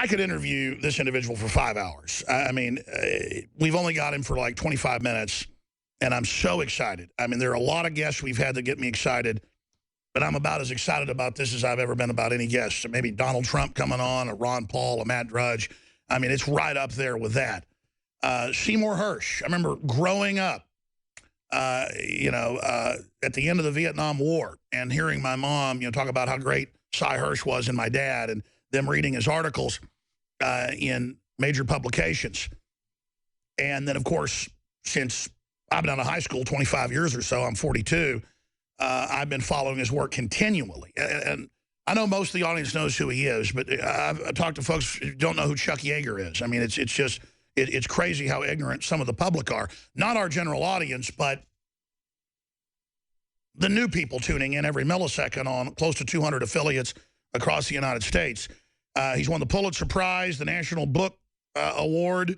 I could interview this individual for 5 hours. I mean, we've only got him for like 25 minutes, and I'm so excited. I mean, there are a lot of guests we've had that get me excited, but I'm about as excited about this as I've ever been about any guest. So maybe Donald Trump coming on, a Ron Paul, a Matt Drudge. I mean, it's right up there with that. Seymour Hersh, I remember growing up, at the end of the Vietnam War and hearing my mom, talk about how great Cy Hersh was and my dad, and them reading his articles in major publications. And then, of course, since I've been out of high school 25 years or so, I'm 42, I've been following his work continually. And I know most of the audience knows who he is, but I've talked to folks who don't know who Chuck Yeager is. I mean, it's crazy how ignorant some of the public are. Not our general audience, but the new people tuning in every millisecond on close to 200 affiliates across the United States. He's won the Pulitzer Prize, the National Book Award.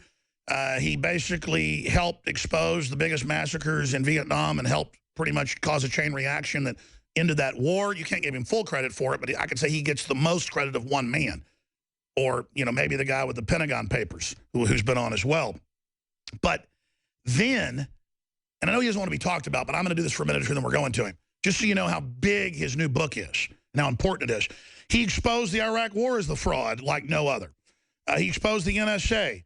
He basically helped expose the biggest massacres in Vietnam and helped pretty much cause a chain reaction that ended that war. You can't give him full credit for it, but I could say he gets the most credit of one man. Or, maybe the guy with the Pentagon Papers who's been on as well. But then, and I know he doesn't want to be talked about, but I'm going to do this for a minute or two, then we're going to him. Just so you know how big his new book is and how important it is. He exposed the Iraq War as the fraud like no other. He exposed the NSA.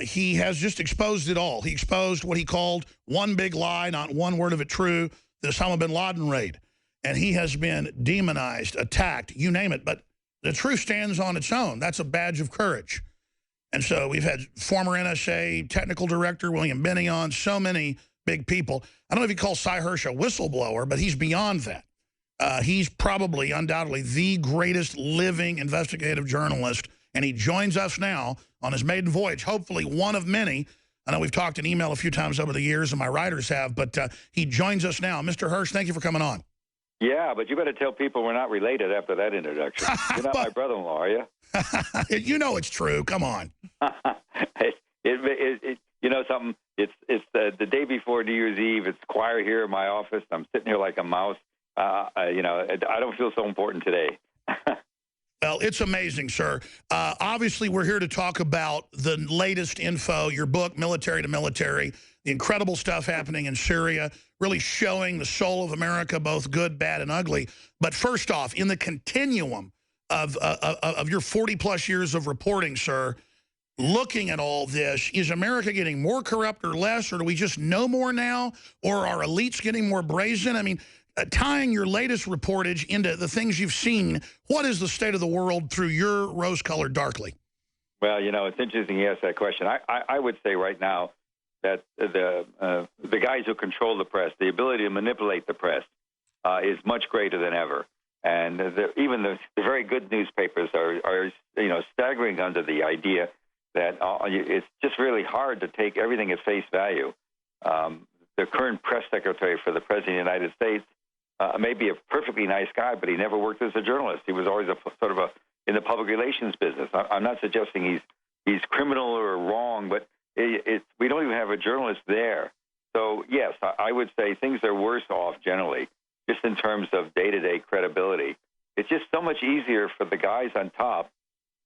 He has just exposed it all. He exposed what he called one big lie, not one word of it true, the Osama bin Laden raid. And he has been demonized, attacked, you name it. But the truth stands on its own. That's a badge of courage. And so we've had former NSA technical director William Binney on, so many big people. I don't know if you call Cy Hersh a whistleblower, but he's beyond that. He's probably, undoubtedly, the greatest living investigative journalist, and he joins us now on his maiden voyage, hopefully one of many. I know we've talked in email a few times over the years, and my writers have, but he joins us now. Mr. Hersh, thank you for coming on. Yeah, but you better tell people we're not related after that introduction. You're not my brother-in-law, are you? You know it's true. Come on. You know something? It's the day before New Year's Eve. It's quiet here in my office. I'm sitting here like a mouse. I don't feel so important today. Well, it's amazing, sir. Obviously, we're here to talk about the latest info, your book, Military to Military, the incredible stuff happening in Syria, really showing the soul of America, both good, bad, and ugly. But first off, in the continuum of your 40-plus years of reporting, sir, looking at all this, is America getting more corrupt or less, or do we just know more now, or are elites getting more brazen? I mean, tying your latest reportage into the things you've seen, what is the state of the world through your rose-colored darkly? Well, it's interesting you ask that question. I would say right now that the guys who control the press, the ability to manipulate the press, is much greater than ever. And even the very good newspapers are staggering under the idea that it's just really hard to take everything at face value. The current press secretary for the President of the United States may be a perfectly nice guy, but he never worked as a journalist. He was always in the public relations business. I'm not suggesting he's criminal or wrong, but we don't even have a journalist there. So, yes, I would say things are worse off generally, just in terms of day-to-day credibility. It's just so much easier for the guys on top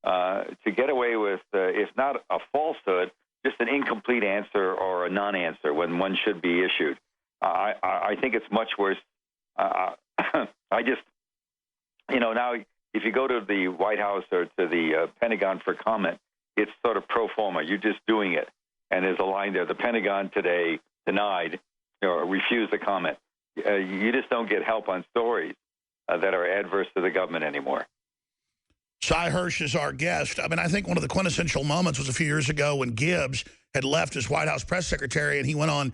to get away with, if not a falsehood, just an incomplete answer or a non-answer when one should be issued. I think it's much worse. I just, now if you go to the White House or to the Pentagon for comment, it's sort of pro forma. You're just doing it. And there's a line there, the Pentagon today denied or refused to comment. You just don't get help on stories that are adverse to the government anymore. Cy Hersh is our guest. I mean, I think one of the quintessential moments was a few years ago when Gibbs had left as White House press secretary, and he went on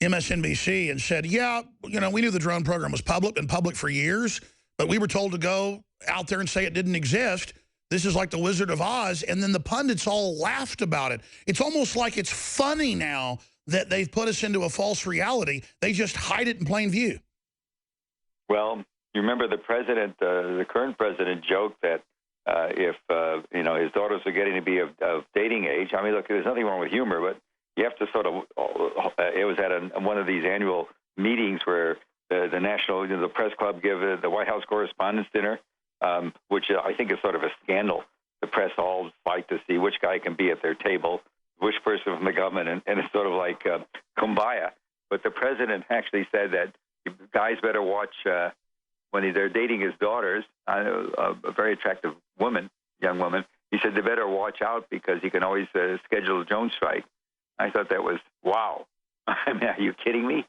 MSNBC and said, yeah, we knew the drone program was been public for years, but we were told to go out there and say it didn't exist. This is like the Wizard of Oz. And then the pundits all laughed about it. It's almost like it's funny now that they've put us into a false reality. They just hide it in plain view. Well, you remember the president, the current president, joked that if his daughters are getting to be of dating age. I mean, look, there's nothing wrong with humor, but you have to sort of. It was at one of these annual meetings where the national, the press club give the White House Correspondents' Dinner, which I think is sort of a scandal. The press all fight to see which guy can be at their table, which person from the government, and it's sort of like kumbaya. But the president actually said that guys better watch when they're dating his daughters, a very attractive woman, young woman. He said they better watch out because he can always schedule a Jones strike. I thought that was, wow. I mean, are you kidding me?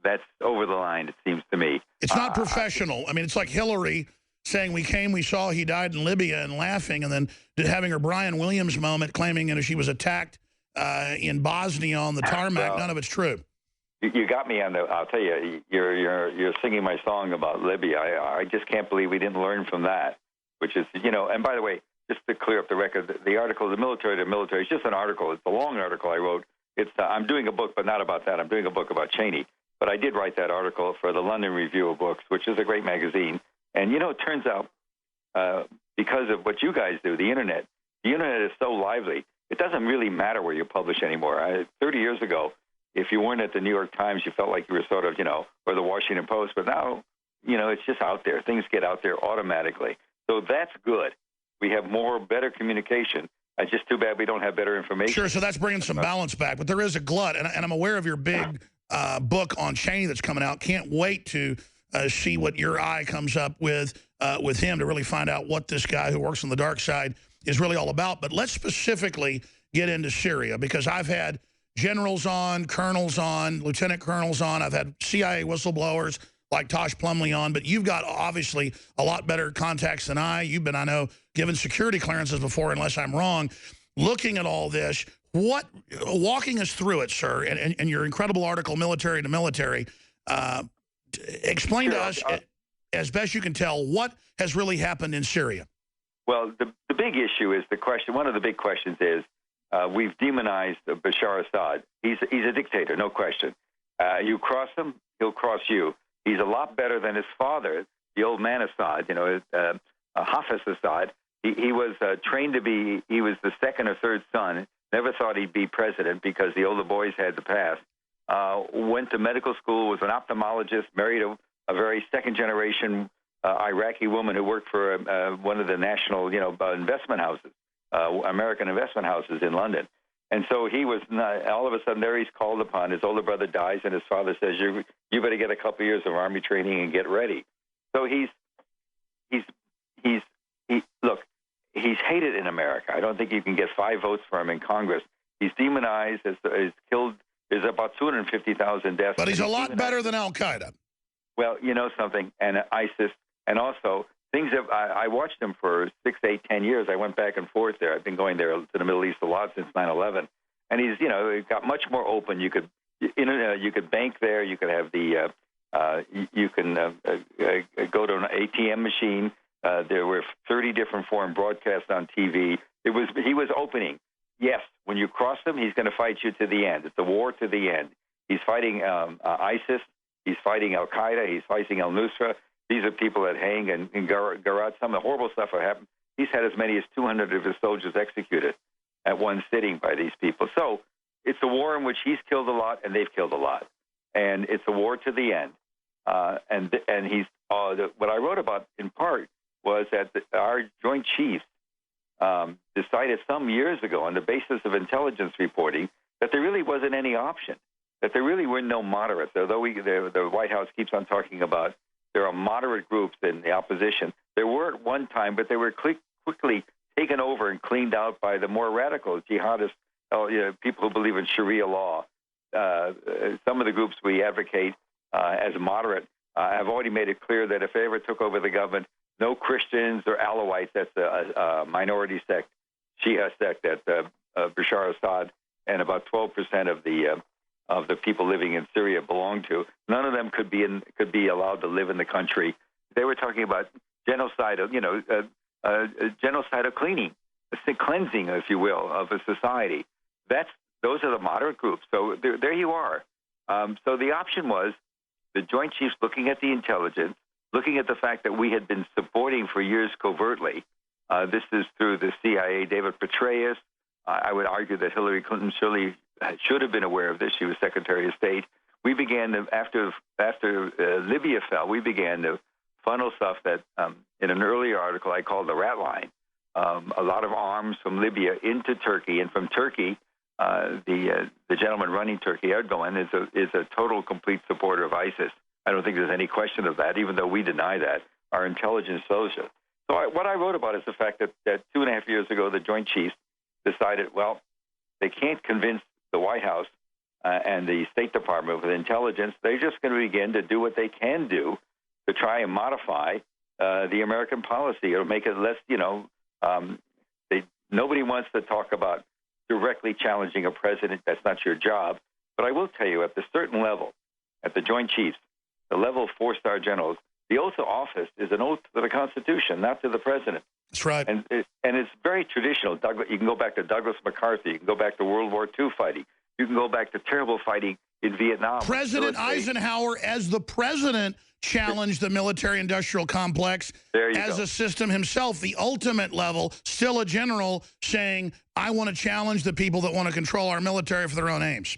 That's over the line, it seems to me. It's not professional. I mean, it's like Hillary saying we came, we saw he died in Libya and laughing, and then having her Brian Williams moment claiming she was attacked in Bosnia on the tarmac. Well, none of it's true. You got me on the. I'll tell you, you're singing my song about Libya. I just can't believe we didn't learn from that. Which is, and by the way, just to clear up the record, the article, the military to military, is just an article. It's a long article I wrote. It's I'm doing a book, but not about that. I'm doing a book about Cheney. But I did write that article for the London Review of Books, which is a great magazine. And, it turns out because of what you guys do, the Internet is so lively, it doesn't really matter where you publish anymore. 30 years ago, if you weren't at the New York Times, you felt like you were sort of, or the Washington Post. But now, it's just out there. Things get out there automatically. So that's good. We have better communication. It's just too bad we don't have better information. Sure, so that's bringing some balance back. But there is a glut, and I'm aware of your big book on Cheney that's coming out. Can't wait to see what your eye comes up with him to really find out what this guy who works on the dark side is really all about. But let's specifically get into Syria, because I've had generals on, colonels on, lieutenant colonels on. I've had CIA whistleblowers like Tosh Plumlee on, but you've got obviously a lot better contacts than I. You've been, I know, given security clearances before, unless I'm wrong. Looking at all this, walking us through it, sir, and your incredible article, Military to Military, explain to us, as best you can tell, what has really happened in Syria. Well, the big issue is the question. One of the big questions is we've demonized Bashar Assad. He's a dictator, no question. You cross him, he'll cross you. He's a lot better than his father, the old man Assad, Hafiz Assad. He was trained to be, he was the second or third son, never thought he'd be president because the older boys had the pass. Went to medical school, was an ophthalmologist, married a very second-generation Iraqi woman who worked for one of the national, investment houses, American investment houses in London. And so he was not, all of a sudden there he's called upon. His older brother dies, and his father says, you better get a couple of years of army training and get ready. So look, he's hated in America. I don't think you can get 5 votes for him in Congress. He's demonized, is killed. There's about 250,000 deaths. But he's a lot better than Al-Qaeda. Well, you know something, and ISIS, and also things that I watched him for 6, 8, 10 years. I went back and forth there. I've been going there to the Middle East a lot since 9/11, and he's he got much more open. You could bank there. You could have you can go to an ATM machine. There were 30 different foreign broadcasts on TV. He was opening. Yes, when you cross him, he's going to fight you to the end. It's a war to the end. He's fighting ISIS. He's fighting Al-Qaeda. He's fighting al-Nusra. These are people that hang and Garat. Some of the horrible stuff that happened. He's had as many as 200 of his soldiers executed at one sitting by these people. So it's a war in which he's killed a lot and they've killed a lot. And it's a war to the end. And he's what I wrote about in part was that our Joint Chiefs decided some years ago on the basis of intelligence reporting that there really wasn't any option, that there really were no moderates. Although the White House keeps on talking about there are moderate groups in the opposition. There were at one time, but they were quickly taken over and cleaned out by the more radical jihadists, people who believe in Sharia law. Some of the groups we advocate as moderate have already made it clear that if they ever took over the government, no Christians or Alawites, that's a minority sect, Shia sect that Bashar Assad and about 12% of the people living in Syria belong to. None of them could be allowed to live in the country. They were talking about genocidal cleaning, cleansing, if you will, of a society. Those are the moderate groups. So there you are. So the option was the Joint Chiefs looking at the intelligence, looking at the fact that we had been supporting for years covertly. This is through the CIA, David Petraeus. I would argue that Hillary Clinton surely should have been aware of this. She was Secretary of State. We began to, after Libya fell, we began to funnel stuff that in an earlier article I called the rat line. A lot of arms from Libya into Turkey, and from Turkey, the gentleman running Turkey, Erdogan, is a total, complete supporter of ISIS. I don't think there's any question of that, even though we deny that. Our intelligence shows it. So what I wrote about is the fact that 2.5 years ago, the Joint Chiefs decided, well, they can't convince the White House and the State Department with intelligence. They're just going to begin to do what they can do to try and modify the American policy. It'll make it less, nobody wants to talk about directly challenging a president. That's not your job. But I will tell you, at the certain level, at the Joint Chiefs, the level of 4-star generals, the oath of office is an oath to the Constitution, not to the president. That's right. And it's very traditional. You can go back to Douglas MacArthur. You can go back to World War II fighting. You can go back to terrible fighting in Vietnam. President Eisenhower, as the president, challenged the military-industrial complex as a system himself, the ultimate level, still a general saying, I want to challenge the people that want to control our military for their own aims.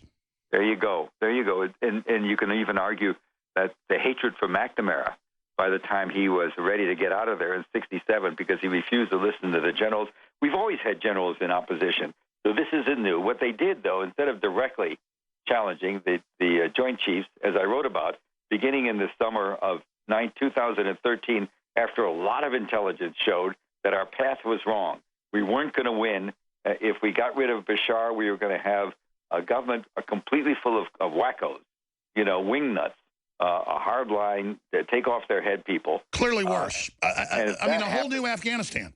There you go. There you go. And you can even argue that the hatred for McNamara, by the time he was ready to get out of there in '67, because he refused to listen to the generals. We've always had generals in opposition, so this isn't new. What they did, though, instead of directly challenging the Joint Chiefs, as I wrote about, beginning in the summer of 2013, after a lot of intelligence showed that our path was wrong. We weren't going to win. If we got rid of Bashar, we were going to have a government completely full of wackos, wingnuts. A hard line to take off their head people. Clearly worse. I mean, a whole new Afghanistan.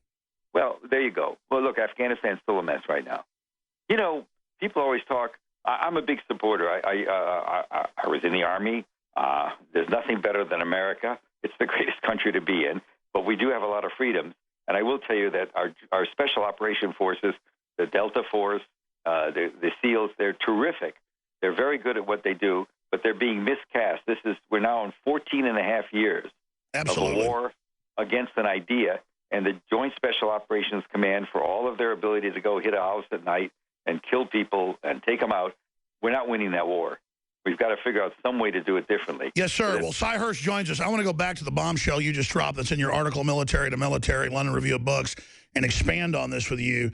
Well, there you go. Well, look, Afghanistan's still a mess right now. People always talk. I'm a big supporter. I was in the Army. There's nothing better than America. It's the greatest country to be in. But we do have a lot of freedoms. And I will tell you that our Special Operation Forces, the Delta Force, the SEALs, they're terrific. They're very good at what they do. But they're being miscast. We're now on 14.5 years of a war against an idea, and the Joint Special Operations Command, for all of their ability to go hit a house at night and kill people and take them out, we're not winning that war. We've got to figure out some way to do it differently. Yes, sir. Well, Seymour Hersh joins us. I want to go back to the bombshell you just dropped that's in your article, Military to Military, London Review of Books, and expand on this with you.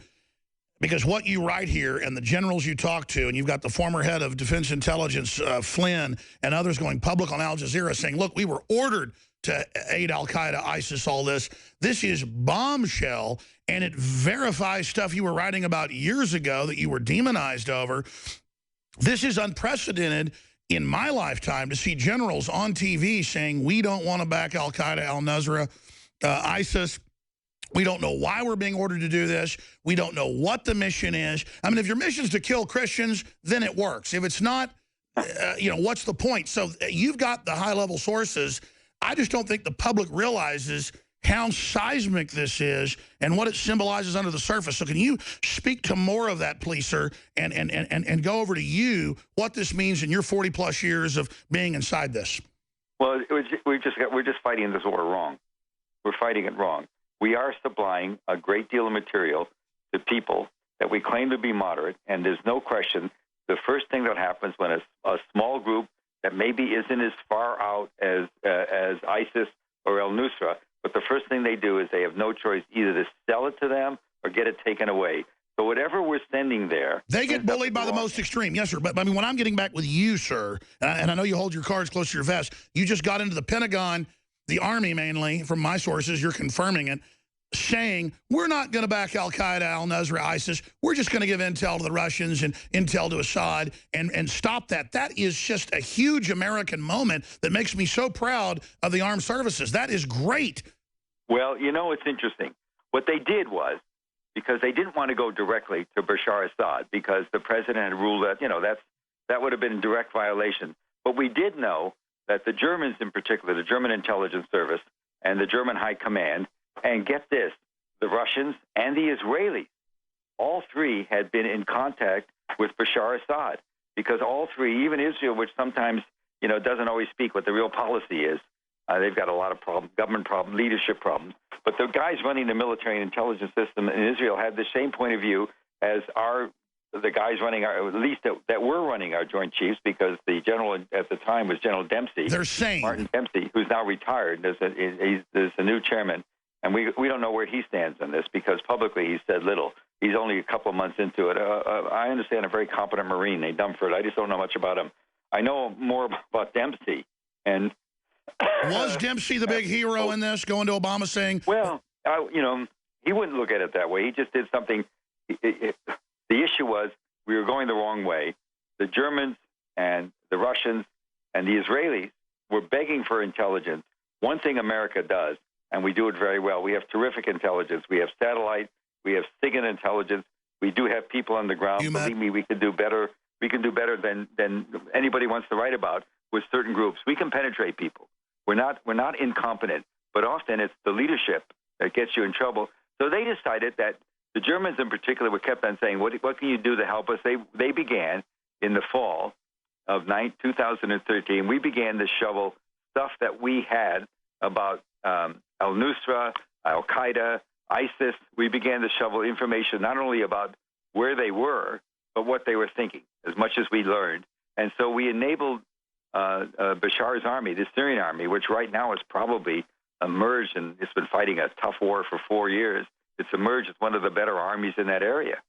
Because what you write here and the generals you talk to, and you've got the former head of Defense Intelligence, Flynn, and others going public on Al Jazeera saying, look, we were ordered to aid al-Qaeda, ISIS, all this. This is bombshell, and it verifies stuff you were writing about years ago that you were demonized over. This is unprecedented in my lifetime to see generals on TV saying, we don't want to back al-Qaeda, al-Nusra, ISIS. We don't know why we're being ordered to do this. We don't know what the mission is. I mean, if your mission is to kill Christians, then it works. If it's not, what's the point? So you've got the high-level sources. I just don't think the public realizes how seismic this is and what it symbolizes under the surface. So can you speak to more of that, please, sir, and go over to you what this means in your 40-plus years of being inside this? Well, we're just fighting this war wrong. We're fighting it wrong. We are supplying a great deal of material to people that we claim to be moderate, and there's no question the first thing that happens when a small group that maybe isn't as far out as ISIS or al-Nusra, but the first thing they do is they have no choice either to sell it to them or get it taken away. So whatever we're sending there... They get bullied by the most extreme. Yes, sir. But I mean, when I'm getting back with you, sir, and I know you hold your cards close to your vest, you just got into the Pentagon, the Army mainly, from my sources, you're confirming it, saying, we're not going to back al-Qaeda, al-Nusra, ISIS. We're just going to give intel to the Russians and intel to Assad and stop that. That is just a huge American moment that makes me so proud of the armed services. That is great. Well, it's interesting. What they did was, because they didn't want to go directly to Bashar Assad, because the president had ruled that, that would have been in direct violation. But we did know that the Germans in particular, the German intelligence service and the German high command, and get this, the Russians and the Israelis, all three had been in contact with Bashar Assad, because all three, even Israel, which sometimes, doesn't always speak what the real policy is, they've got a lot of problems, government problems, leadership problems. But the guys running the military and intelligence system in Israel had the same point of view as the guys running at least that were running our Joint Chiefs, because the general at the time was General Dempsey. They're sane. Martin Dempsey, who's now retired. There's a new chairman. And we don't know where he stands on this because publicly he said little. He's only a couple of months into it. I understand a very competent Marine named Dumford. I just don't know much about him. I know more about Dempsey. And was Dempsey the big hero in this, going to Obama saying? Well, he wouldn't look at it that way. He just did something. The issue was we were going the wrong way. The Germans and the Russians and the Israelis were begging for intelligence. One thing America does, and we do it very well, we have terrific intelligence. We have satellite. We have SIGINT intelligence. We do have people on the ground. Believe me, we can do better. We can do better than anybody wants to write about with certain groups. We can penetrate people. We're not incompetent, but often it's the leadership that gets you in trouble. So they decided that the Germans in particular were kept on saying, what can you do to help us? They began in the fall of 2013. We began to shovel stuff that we had about al-Nusra, al-Qaeda, ISIS. We began to shovel information not only about where they were, but what they were thinking, as much as we learned. And so we enabled Bashar's army, the Syrian army, which right now has probably emerged, and it's been fighting a tough war for 4 years. It's emerged as one of the better armies in that area.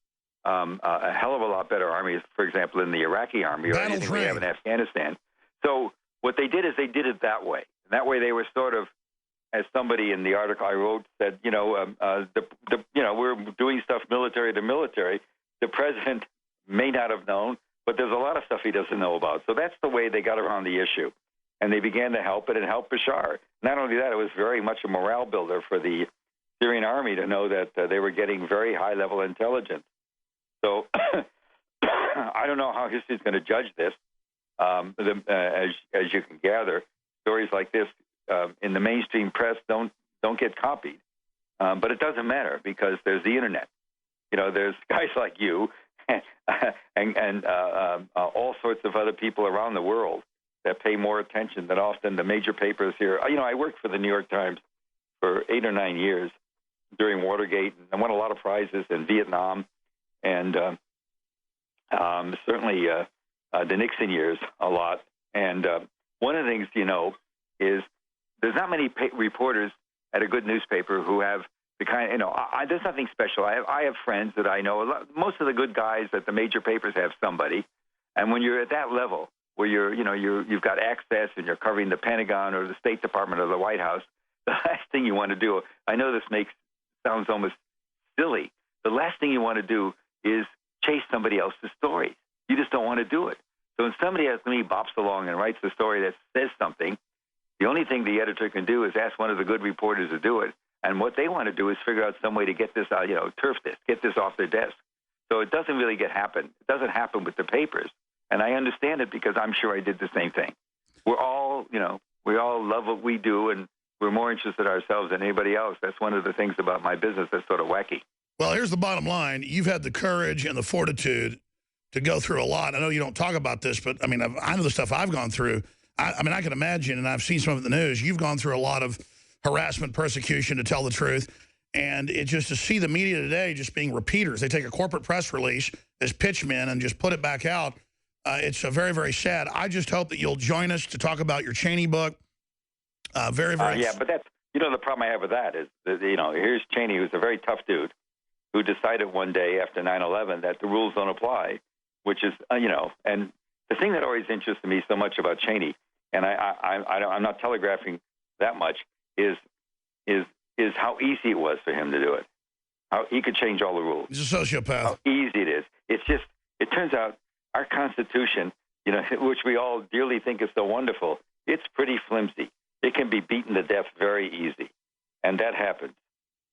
A hell of a lot better armies, for example, in the Iraqi army or anything we have in Afghanistan. So what they did is they did it that way. And that way they were sort of, as somebody in the article I wrote said, we're doing stuff military to military. The president may not have known, but there's a lot of stuff he doesn't know about. So that's the way they got around the issue. And they began to help it and help Bashar. Not only that, it was very much a morale builder for the Syrian army to know that they were getting very high-level intelligence. So I don't know how history is going to judge this. As you can gather, stories like this in the mainstream press don't get copied. But it doesn't matter because there's the internet. There's guys like you and all sorts of other people around the world that pay more attention than often the major papers here. I worked for the New York Times for 8 or 9 years during Watergate, and I won a lot of prizes in Vietnam, and certainly the Nixon years a lot. And one of the things is there's not many reporters at a good newspaper who have the kind. There's nothing special. I have friends that I know. Most of the good guys at the major papers have somebody, and when you're at that level where you've got access and you're covering the Pentagon or the State Department or the White House, the last thing you want to do, I know this sounds almost silly. The last thing you want to do is chase somebody else's story. You just don't want to do it. So when somebody like me bops along and writes a story that says something, the only thing the editor can do is ask one of the good reporters to do it. And what they want to do is figure out some way to get this out, turf this, get this off their desk. So it doesn't really happen. It doesn't happen with the papers. And I understand it because I'm sure I did the same thing. We all love what we do, and we're more interested ourselves than anybody else. That's one of the things about my business that's sort of wacky. Well, here's the bottom line. You've had the courage and the fortitude to go through a lot. I know you don't talk about this, but, I know the stuff I've gone through. I can imagine, and I've seen some of it in the news, you've gone through a lot of harassment, persecution, to tell the truth. And it's just to see the media today just being repeaters. They take a corporate press release as pitchmen and just put it back out. It's very, very sad. I just hope that you'll join us to talk about your Cheney book. Very, very... yeah, but that's, the problem I have with that is, here's Cheney, who's a very tough dude, who decided one day after 9/11 that the rules don't apply, which is, and the thing that always interested me so much about Cheney, and I'm not telegraphing that much, is how easy it was for him to do it. How he could change all the rules. He's a sociopath. How easy it is. It's just, it turns out our Constitution, which we all dearly think is so wonderful, it's pretty flimsy. It can be beaten to death very easy. And that happens.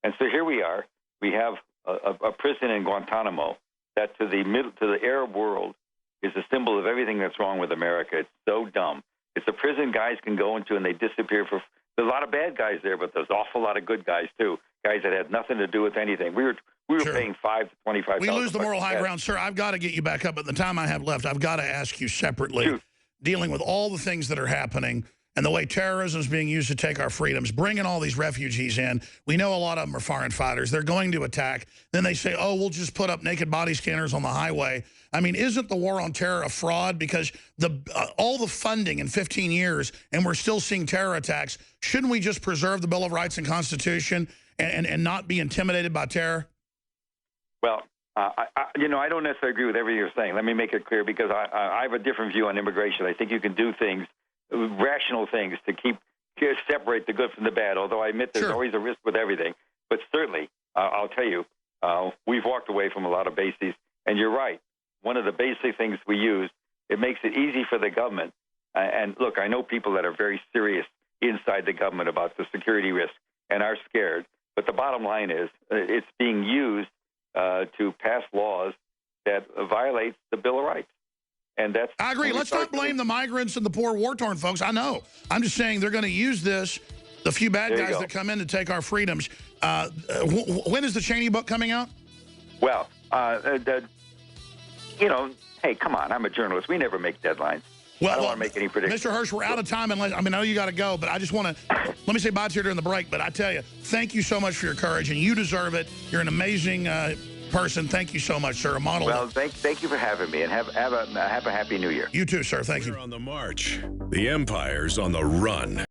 And so here we are. We have a prison in Guantanamo that to the Arab world is a symbol of everything that's wrong with America. It's so dumb. It's a prison guys can go into and they disappear for... There's a lot of bad guys there, but there's an awful lot of good guys, too. Guys that had nothing to do with anything. We were Sure. paying $5,000 to $25,000. We lose the moral high ground. Sir, I've got to get you back up. But the time I have left, I've got to ask you separately, Shoot. dealing with all the things that are happening and the way terrorism is being used to take our freedoms, bringing all these refugees in. We know a lot of them are foreign fighters. They're going to attack. Then they say, oh, we'll just put up naked body scanners on the highway. Isn't the war on terror a fraud? Because all the funding in 15 years, and we're still seeing terror attacks. Shouldn't we just preserve the Bill of Rights and Constitution and not be intimidated by terror? Well, I don't necessarily agree with everything you're saying. Let me make it clear, because I have a different view on immigration. I think you can do things, rational things, to separate the good from the bad, although I admit there's always a risk with everything. But certainly, I'll tell you, we've walked away from a lot of bases, and you're right. One of the basic things we use, it makes it easy for the government. And look, I know people that are very serious inside the government about the security risk and are scared. But the bottom line is it's being used to pass laws that violate the Bill of Rights. And that's... I agree. Let's not blame the migrants and the poor war-torn folks. I know. I'm just saying they're going to use this, the few bad guys that come in to take our freedoms. When is the Cheney book coming out? Well, hey, come on. I'm a journalist. We never make deadlines. Well, I don't want to make any predictions. Mr. Hersh, we're out of time. I know you got to go, but I just want to, let me say bye to you during the break, but I tell you, thank you so much for your courage, and you deserve it. You're an amazing person. Thank you so much, sir. A model. Well, thank you for having me, and have a happy New Year. You too, sir. Thank you. We're on the march. The empire's on the run.